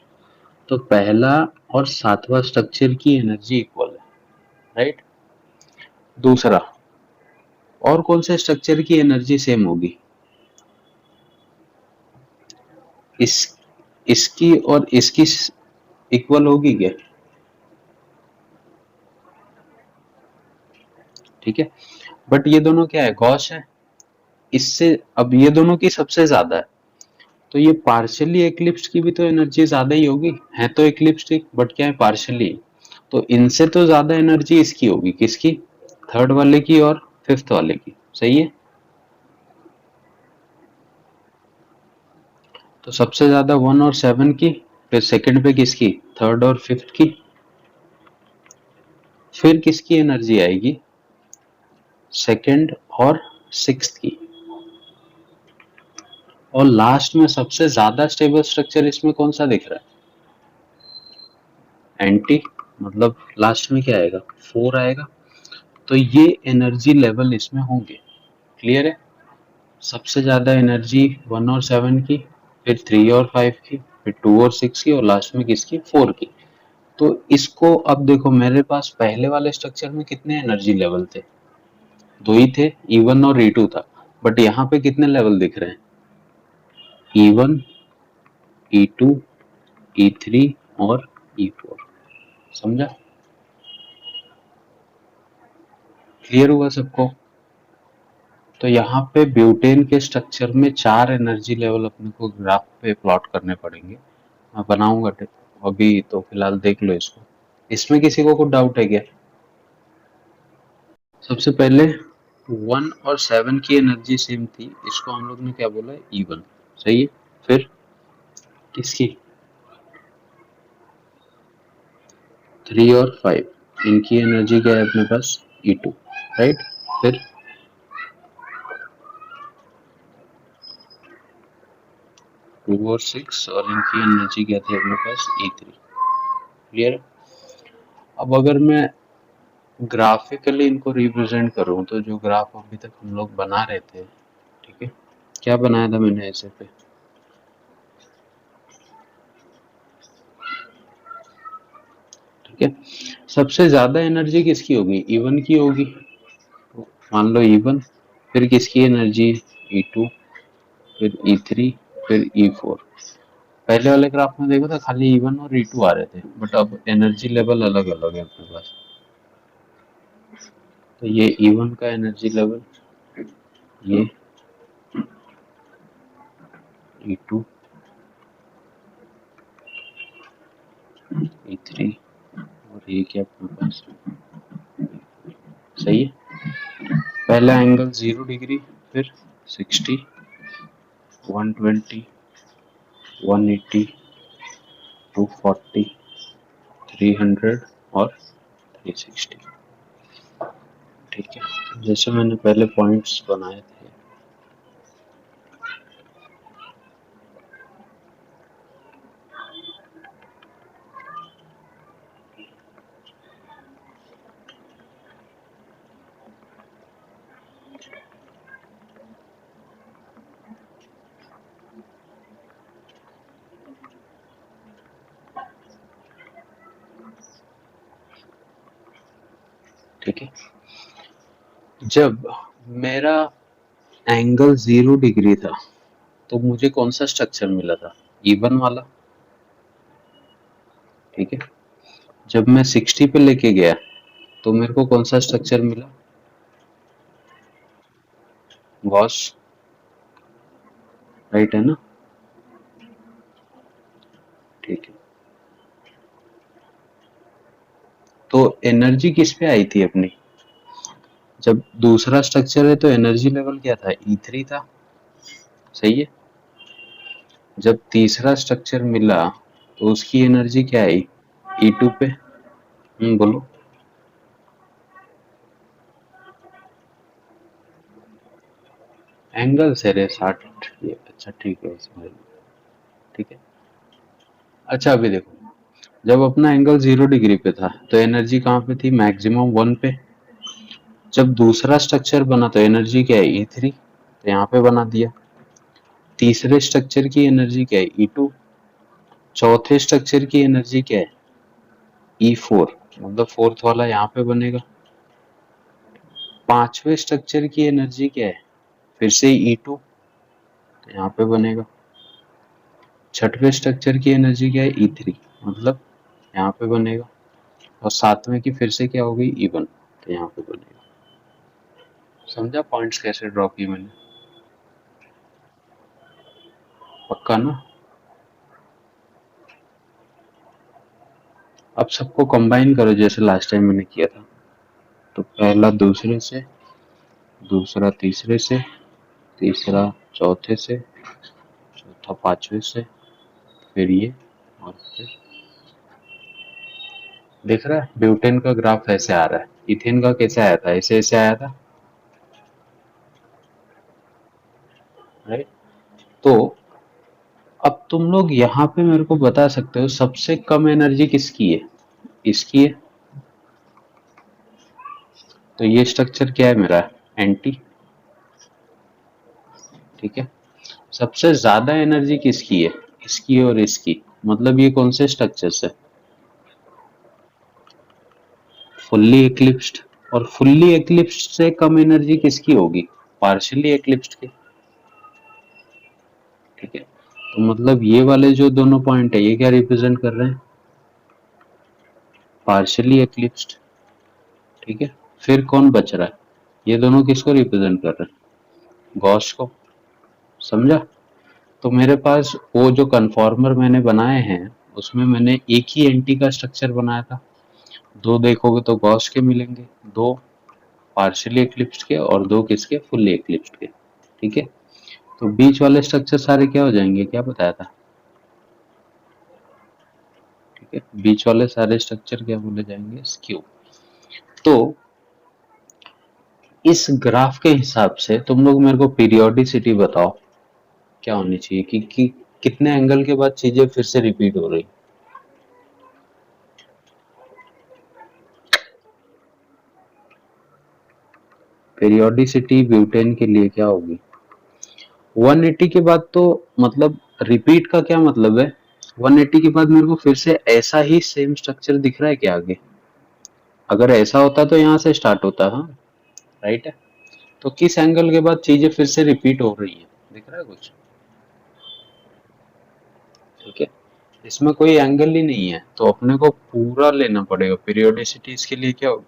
तो पहला और सातवां स्ट्रक्चर की एनर्जी इक्वल है, राइट। दूसरा, और कौन से स्ट्रक्चर की एनर्जी सेम होगी? इस इसकी और इसकी इक्वल होगी क्या? ठीक है, बट ये दोनों क्या है गॉस है। इससे अब ये दोनों की सबसे ज्यादा है, तो ये पार्शियली एक्लिप्स की भी तो एनर्जी ज्यादा ही होगी, है तो एक्लिप्स बट क्या है पार्शियली। तो इनसे तो ज्यादा एनर्जी इसकी होगी, किसकी? थर्ड वाले की और फिफ्थ वाले की। सही है। तो सबसे ज्यादा 1 और 7 की, फिर सेकंड पे किसकी? थर्ड और फिफ्थ की। फिर किसकी एनर्जी आएगी? सेकंड और सिक्स्थ की। और लास्ट में सबसे ज्यादा स्टेबल स्ट्रक्चर इसमें कौन सा दिख रहा है? एंटी। मतलब लास्ट में क्या आएगा? 4 आएगा। तो ये एनर्जी लेवल इसमें होंगे। क्लियर है? सबसे ज्यादा एनर्जी 1 और 7 की, फिर 3 और 5 की, फिर 2 और 6 की, और लास्ट में किसकी? 4 की। तो इसको अब देखो मेरे पास पहले वाले स्ट्रक्चर में कितने एनर्जी लेवल थे? दो ही थे, E1 और E2 था। बट यहाँ पे कितने लेवल दिख रहे हैं? E1, E2, E3 और E4। समझा? क्लियर हुआ सबको? तो यहाँ पे ब्यूटेन के स्ट्रक्चर में 4 एनर्जी लेवल अपने को ग्राफ पे प्लॉट करने पड़ेंगे। मैं बनाऊंगा, अभी तो फिलहाल देख लो इसको। इसमें किसी को कुछ डाउट है क्या? सबसे पहले 1 और 7 की एनर्जी सेम थी, इसको हम लोग ने क्या बोला? E1। सही है। फिर किसकी? 3 और 5। इनकी एनर्जी क्या है अपने पास E2, राइट। फिर 2 और 6 और इनकी एनर्जी क्या थी अपने पास E3। क्लियर। अब अगर मैं ग्राफिकली इनको रिप्रेजेंट करूं तो जो ग्राफ अभी तक हम लोग बना रहे थे, ठीक है, क्या बनाया था मैंने ऐसे पे, ठीक है। सबसे ज्यादा एनर्जी किसकी होगी, E1 की होगी। तो मान लो E1, फिर किसकी एनर्जी E2, फिर E3, फिर E4। पहले वाले ग्राफ में देखो था खाली E1 और E2 आ रहे थे, बट अब एनर्जी लेवल अलग अलग है अपने पास। तो ये E1 का एनर्जी लेवल, ये E2, E3 और ये क्या अपने पास, सही है। पहला एंगल 0 डिग्री, फिर 60, 120, 180, 240, 300 और 360। ठीक है, जैसे मैंने पहले पॉइंट्स बनाए थे। ठीक है, जब मेरा एंगल 0 डिग्री था तो मुझे कौन सा स्ट्रक्चर मिला था, E1 वाला। ठीक है, जब मैं 60 पे लेके गया तो मेरे को कौन सा स्ट्रक्चर मिला, गॉस, राइट है ना। ठीक है, तो एनर्जी किस पे आई थी अपनी, जब दूसरा स्ट्रक्चर है तो एनर्जी लेवल क्या था, E3 था, सही है। जब तीसरा स्ट्रक्चर मिला तो उसकी एनर्जी क्या आई, E2 पे। बोलो। एंगल से रे 60, ये अच्छा ठीक है, समझ लो। ठीक है, अच्छा अभी देखो, जब अपना एंगल 0 डिग्री पे था तो एनर्जी कहाँ पे थी, मैक्सिमम 1 पे। जब दूसरा स्ट्रक्चर बना तो एनर्जी क्या है, E3, तो यहाँ पे बना दिया। तीसरे स्ट्रक्चर की एनर्जी क्या है, E2। चौथे स्ट्रक्चर की एनर्जी क्या है, E4, मतलब फोर्थ वाला यहाँ पे बनेगा। पांचवे स्ट्रक्चर की एनर्जी क्या है, फिर से E2, तो यहाँ पे बनेगा। छठवें स्ट्रक्चर की एनर्जी क्या है, E3, मतलब यहाँ पे बनेगा। और सातवें की फिर से क्या हो गई, E1, तो यहाँ पे बनेगा। समझा पॉइंट्स कैसे ड्रॉ की मैंने, पक्का ना। अब सबको कंबाइन करो जैसे लास्ट टाइम मैंने किया था। तो पहला दूसरे से, दूसरा तीसरे से, तीसरा चौथे से, चौथा पांचवे से, फिर ये, और फिर देख रहा है ब्यूटेन का ग्राफ ऐसे आ रहा है, इथेन का कैसे आया था, ऐसे ऐसे आया था, राइट। तो अब तुम लोग यहाँ पे मेरे को बता सकते हो सबसे कम एनर्जी किसकी है, इसकी है। तो ये स्ट्रक्चर क्या है मेरा, एंटी। ठीक है, सबसे ज्यादा एनर्जी किसकी है, इसकी और इसकी, मतलब ये कौन से स्ट्रक्चर्स है, फुल्ली एक्लिप्स्ड। और फुल्ली एक्लिप्स्ड से कम एनर्जी किसकी होगी, पार्शियली एक्लिप्स्ड की। ठीक है, तो मतलब ये वाले जो दोनों पॉइंट है ये क्या रिप्रेजेंट कर रहे हैं, पार्शियली एक्लिप्स्ड। ठीक है, फिर कौन बच रहा है, ये दोनों किसको रिप्रेजेंट कर रहे हैं, गॉस को। समझा। तो मेरे पास वो जो कन्फॉर्मर मैंने बनाए हैं उसमें मैंने एक ही एंटी का स्ट्रक्चर बनाया था। दो देखोगे तो गॉस के मिलेंगे, दो पार्शियली एक्लिप्स्ड के और दो किसके, फुल्ली एक्लिप्स्ड के। ठीक है, तो बीच वाले स्ट्रक्चर सारे क्या हो जाएंगे, क्या बताया था। ठीक है, बीच वाले सारे स्ट्रक्चर क्या बोले जाएंगे, स्क्यू। तो इस ग्राफ के हिसाब से तुम लोग मेरे को पीरियोडिसिटी बताओ क्या होनी चाहिए कि कितने एंगल के बाद चीजें फिर से रिपीट हो रही। पीरियोडिसिटी ब्यूटेन के लिए क्या होगी 180 के बाद। तो मतलब रिपीट का क्या मतलब है 180 के बाद मेरे को फिर से ऐसा ही सेम स्ट्रक्चर दिख रहा है क्या आगे। अगर ऐसा होता तो यहाँ से स्टार्ट होता। हाँ राइट है। तो किस एंगल के बाद चीजें फिर से रिपीट हो रही है दिख रहा है कुछ। ठीक है इसमें कोई एंगल ही नहीं है तो अपने को पूरा लेना पड़ेगा पीरियोडिसिटी इसके लिए क्या होगी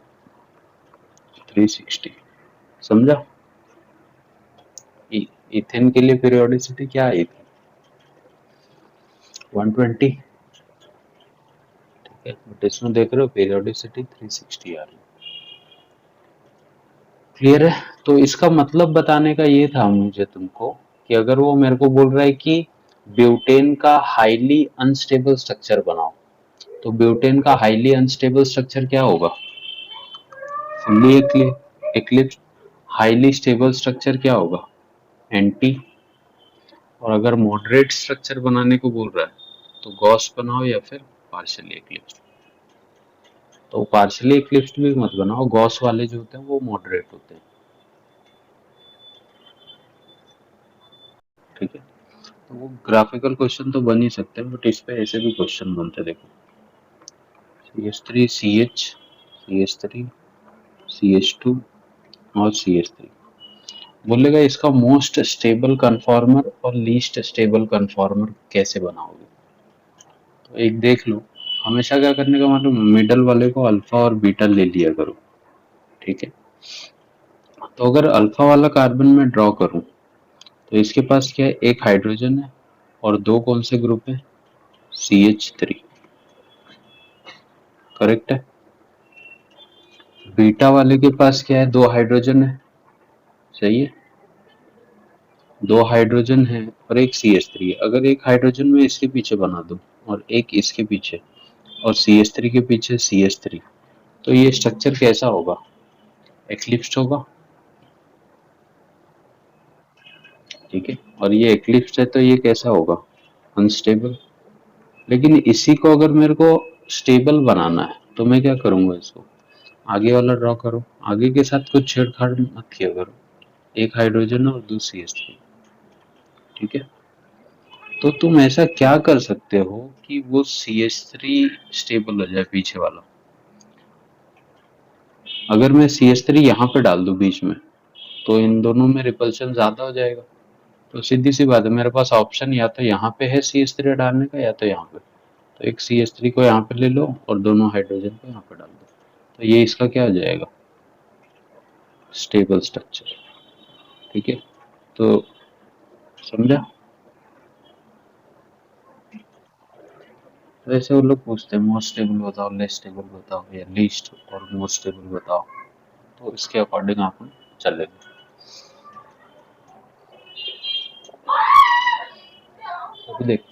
360। समझा। इथेन के लिए पीरियोडिसिटी क्या आई थी 120। ठीक है बट इसमें देख रहे हो पीरियोडिसिटी 360 आ रही है। क्लियर है। तो इसका मतलब बताने का ये था मुझे तुमको कि अगर वो मेरे को बोल रहा है कि ब्यूटेन का हाईली अनस्टेबल स्ट्रक्चर बनाओ तो ब्यूटेन का हाईली अनस्टेबल स्ट्रक्चर क्या होगा fully eclipse. Highly stable structure क्या होगा एंटी। और अगर मॉडरेट स्ट्रक्चर बनाने को बोल रहा है तो गॉस बनाओ या फिर पार्शियली एक्लिप्स। तो पार्शियली एक्लिप्स भी मत बनाओ गॉस वाले जो होते हैं वो मॉडरेट होते हैं। ठीक है तो वो ग्राफिकल क्वेश्चन तो बन ही सकते हैं बट इस पे ऐसे भी क्वेश्चन बनते हैं देखो CH3 CH CH3 CH2 और CH3 बोलेगा इसका मोस्ट स्टेबल कन्फॉर्मर और लीस्ट स्टेबल कन्फॉर्मर कैसे बनाओगे। तो एक देख लो हमेशा क्या करने का मतलब मिडल वाले को अल्फा और बीटा ले लिया करो। ठीक है तो अगर अल्फा वाला कार्बन में ड्रॉ करूं तो इसके पास क्या है एक हाइड्रोजन है और दो कौन से ग्रुप है CH3 करेक्ट है। बीटा वाले के पास क्या है दो हाइड्रोजन है सही है। दो हाइड्रोजन है और एक CH3 है। अगर एक हाइड्रोजन में इसके पीछे बना दो और एक इसके पीछे और CH3 के पीछे CH3 तो ये स्ट्रक्चर कैसा होगा एक्लिप्स्ड होगा। ठीक है और ये एक्लिप्स्ड है तो ये कैसा होगा अनस्टेबल। लेकिन इसी को अगर मेरे को स्टेबल बनाना है तो मैं क्या करूंगा इसको आगे वाला ड्रॉ करो आगे के साथ कुछ छेड़छाड़ मत किया करो एक हाइड्रोजन और दो CH3। ठीक है तो तुम ऐसा क्या कर सकते हो कि वो CH3 स्टेबल हो जाए पीछे वाला। अगर मैं CH3 यहाँ पे डाल दूं बीच में तो इन दोनों में रिपल्शन ज्यादा हो जाएगा। तो सीधी सी बात है मेरे पास ऑप्शन या तो यहाँ पे है CH3 डालने का या तो यहाँ पे। तो एक CH3 को यहाँ पे ले लो और दोनों हाइड्रोजन को यहाँ पे डाल दो तो ये इसका क्या हो जाएगा स्टेबल स्ट्रक्चर। ठीक है तो समझा। तो ऐसे वो लोग पूछते हैं मोस्ट स्टेबल बताओ लेस स्टेबल बताओ या लीस्ट और मोस्ट स्टेबल बताओ तो इसके अकॉर्डिंग अपन चलेंगे। तो देख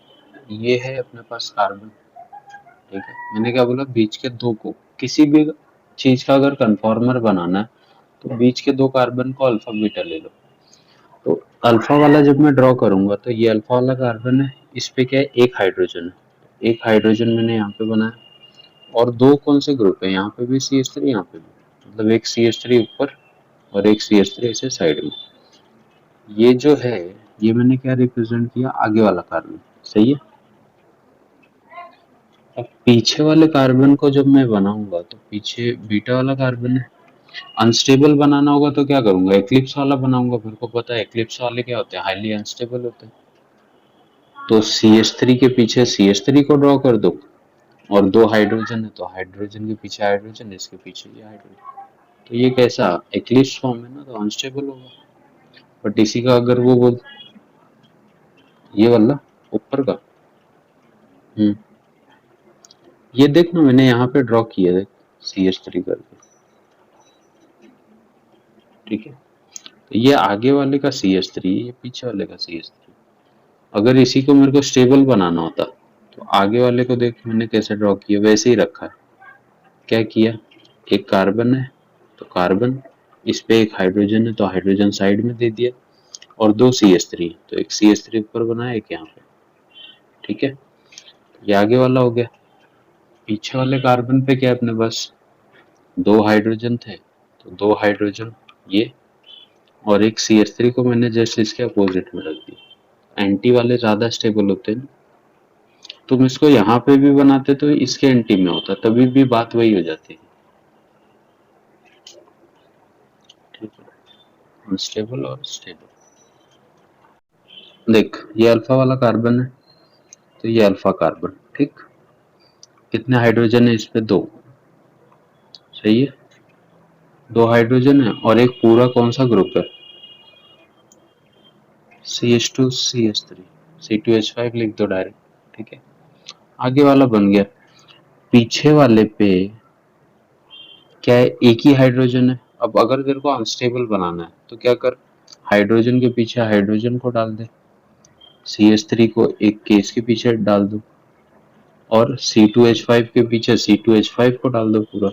ये है अपने पास कार्बन। ठीक है मैंने क्या बोला बीच के दो को किसी भी चीज का अगर कन्फॉर्मर बनाना है तो बीच के दो कार्बन को अल्फा बीटा ले लो। तो अल्फा वाला जब मैं ड्रॉ करूंगा तो ये अल्फा वाला कार्बन है इस पे क्या है एक हाइड्रोजन है एक हाइड्रोजन मैंने यहाँ पे बनाया और दो कौन से ग्रुप है यहाँ पे भी CH3 यहाँ पे भी मतलब एक CH3 ऊपर और एक CH3 ऐसे साइड में। ये जो है ये मैंने क्या रिप्रेजेंट किया आगे वाला कार्बन सही है। अब पीछे वाले कार्बन को जब मैं बनाऊंगा तो पीछे बीटा वाला कार्बन है अनस्टेबल बनाना होगा तो क्या करूंगा एक्लिप्स वाला बनाऊंगा। मेरे को पता है एक्लिप्स वाले क्या होते हैं हाईली अनस्टेबल होते हैं। तो CH3 के पीछे CH3 को ड्रॉ कर दो और दो हाइड्रोजन है तो हाइड्रोजन के पीछे हाइड्रोजन इसके पीछे ये हाइड्रोजन। तो ये कैसा एक्लिप्स फॉर्म है ना तो अनस्टेबल होगा। बट इसी का अगर वो बोल ये वाला ऊपर का हम्म ये देख ना मैंने यहाँ पे ड्रॉ किया है CH3 करके। ठीक है तो ये आगे वाले का CH3 ये पीछे वाले का CH3। अगर इसी को मेरे को स्टेबल बनाना होता तो आगे वाले को देख मैंने कैसे ड्रॉ किया वैसे ही रखा है। क्या किया एक कार्बन है तो कार्बन, इस पे एक हाइड्रोजन है तो हाइड्रोजन साइड में दे दिया, और 2 CH3, तो एक CH3 ऊपर बनाया एक यहाँ पे। ठीक है, ये आगे वाला हो गया। पीछे वाले कार्बन पे क्या है अपने पास, 2 हाइड्रोजन थे, तो 2 हाइड्रोजन ये, और एक CH3 को मैंने जस्ट इसके अपोजिट में रख दिया। एंटी वाले ज्यादा स्टेबल होते हैं। तुम इसको यहाँ पे भी बनाते तो इसके एंटी में होता, तभी भी बात वही हो जाती है। ठीक है, अनस्टेबल और स्टेबल। देख, ये अल्फा वाला कार्बन है, तो ये अल्फा कार्बन। ठीक, कितने हाइड्रोजन है इस पे, 2। सही है, 2 हाइड्रोजन है, और एक पूरा कौन सा ग्रुप है, CH2 CH3, C2H5 लिख दो डायरेक्ट। ठीक है, आगे वाला बन गया। पीछे वाले पे क्या है, एक ही हाइड्रोजन है। अब अगर तेरे को अनस्टेबल बनाना है तो क्या कर, हाइड्रोजन के पीछे हाइड्रोजन को डाल दे, CH3 को एक केस के पीछे डाल दो, और C2H5 के पीछे C2H5 को डाल दो पूरा।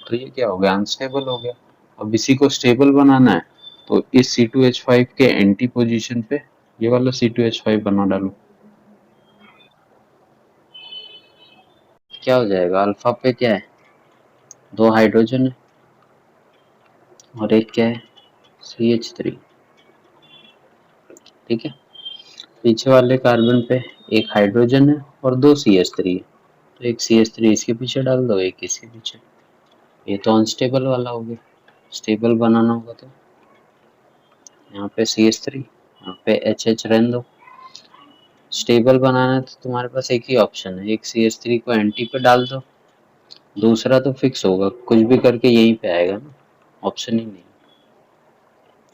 तो ये क्या हो गया, अनस्टेबल हो गया। अब इसी को स्टेबल बनाना है तो इस C2H5 के एंटी पोजीशन पे ये वाला C2H5 बना डालो। क्या हो जाएगा, अल्फा पे क्या है, 2 हाइड्रोजन है, और एक क्या है, CH3। ठीक है, पीछे वाले कार्बन पे एक हाइड्रोजन है और 2 CH3 है, तो एक CH3 इसके पीछे डाल दो, एक इसके पीछे। ये तो अनस्टेबल वाला हो गया। स्टेबल बनाना होगा तो यहाँ पे CH3, यहाँ पे HH रहने दो। स्टेबल बनाना है तो तुम्हारे पास एक ही ऑप्शन है, एक CH3 को एंटी पे डाल दो, दूसरा तो फिक्स होगा, कुछ भी करके यहीं पे आएगा ना, ऑप्शन ही नहीं।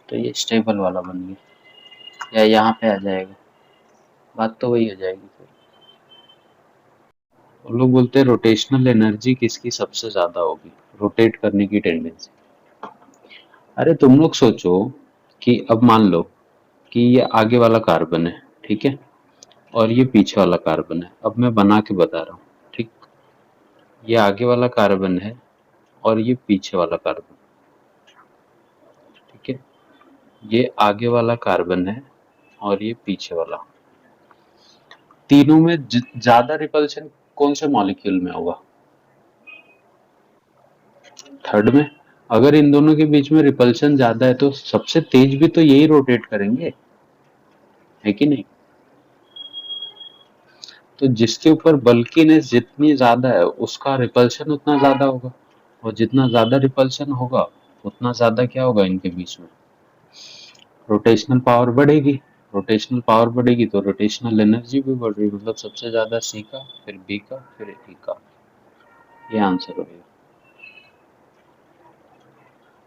तो ये स्टेबल वाला बन गया, या यहाँ पे आ जाएगा, बात तो वही हो जाएगी फिर। और लोग बोलते हैं रोटेशनल एनर्जी किसकी सबसे ज्यादा होगी, रोटेट करने की टेंडेंसी। अरे तुम लोग सोचो कि अब मान लो कि ये आगे वाला कार्बन है, ठीक है, और ये पीछे वाला कार्बन है। अब मैं बना के बता रहा हूँ। ठीक, ये आगे वाला कार्बन है और ये पीछे वाला कार्बन। ठीक है, ये आगे वाला कार्बन है और ये पीछे वाला। तीनों में ज्यादा रिपल्शन कौन से मॉलिक्यूल में होगा, थर्ड में। अगर इन दोनों के बीच में रिपल्शन ज्यादा है तो सबसे तेज भी तो यही रोटेट करेंगे, है कि नहीं। तो जिसके ऊपर बल्कीनेस जितनी ज्यादा है उसका रिपल्शन उतना ज्यादा होगा, और जितना ज्यादा रिपल्शन होगा उतना ज्यादा क्या होगा इनके बीच में, रोटेशनल पावर बढ़ेगी। रोटेशनल पावर बढ़ेगी तो रोटेशनल एनर्जी भी बढ़ रही, मतलब सबसे ज्यादा C का, फिर B का, फिर E का। ये आंसर होगा।